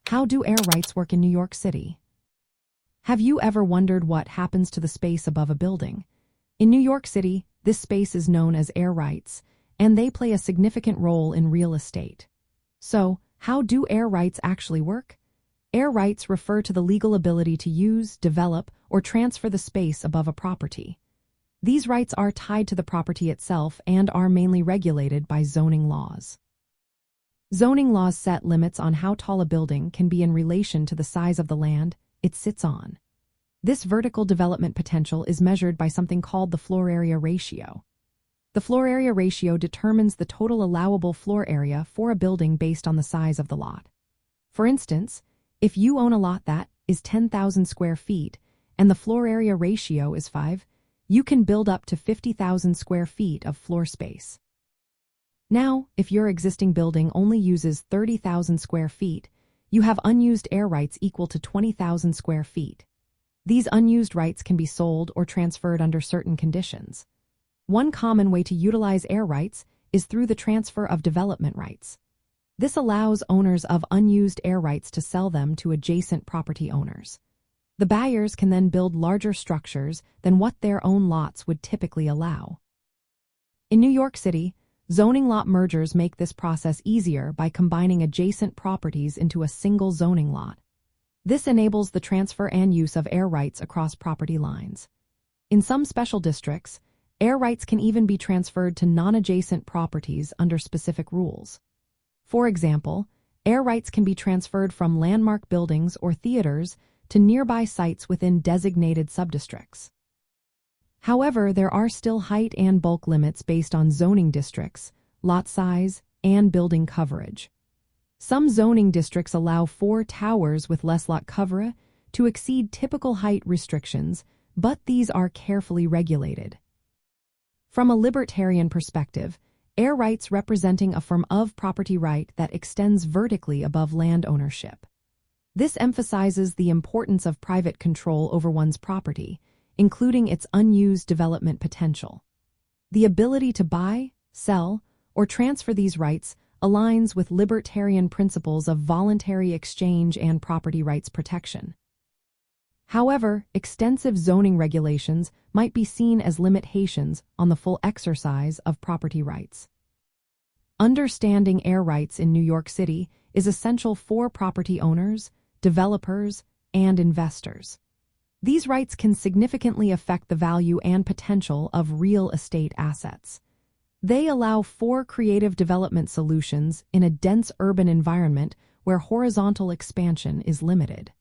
How do air rights work in New York City? Have you ever wondered what happens to the space above a building? In New York City, this space is known as air rights, and they play a significant role in real estate. So, how do air rights actually work? Air rights refer to the legal ability to use, develop, or transfer the space above a property. These rights are tied to the property itself and are mainly regulated by zoning laws. Zoning laws set limits on how tall a building can be in relation to the size of the land it sits on. This vertical development potential is measured by something called the floor area ratio. The floor area ratio determines the total allowable floor area for a building based on the size of the lot. For instance, if you own a lot that is 10,000 square feet and the floor area ratio is 5, you can build up to 50,000 square feet of floor space. Now, if your existing building only uses 30,000 square feet, you have unused air rights equal to 20,000 square feet. These unused rights can be sold or transferred under certain conditions. One common way to utilize air rights is through the transfer of development rights. This allows owners of unused air rights to sell them to adjacent property owners. The buyers can then build larger structures than what their own lots would typically allow. In New York City, zoning lot mergers make this process easier by combining adjacent properties into a single zoning lot. This enables the transfer and use of air rights across property lines. In some special districts, air rights can even be transferred to non-adjacent properties under specific rules. For example, air rights can be transferred from landmark buildings or theaters to nearby sites within designated subdistricts. However, there are still height and bulk limits based on zoning districts, lot size, and building coverage. Some zoning districts allow 4 towers with less lot cover to exceed typical height restrictions, but these are carefully regulated. From a libertarian perspective, air rights representing a form of property right that extends vertically above land ownership. This emphasizes the importance of private control over one's property, including its unused development potential. The ability to buy, sell, or transfer these rights aligns with libertarian principles of voluntary exchange and property rights protection. However, extensive zoning regulations might be seen as limitations on the full exercise of property rights. Understanding air rights in New York City is essential for property owners, developers, and investors. These rights can significantly affect the value and potential of real estate assets. They allow for creative development solutions in a dense urban environment where horizontal expansion is limited.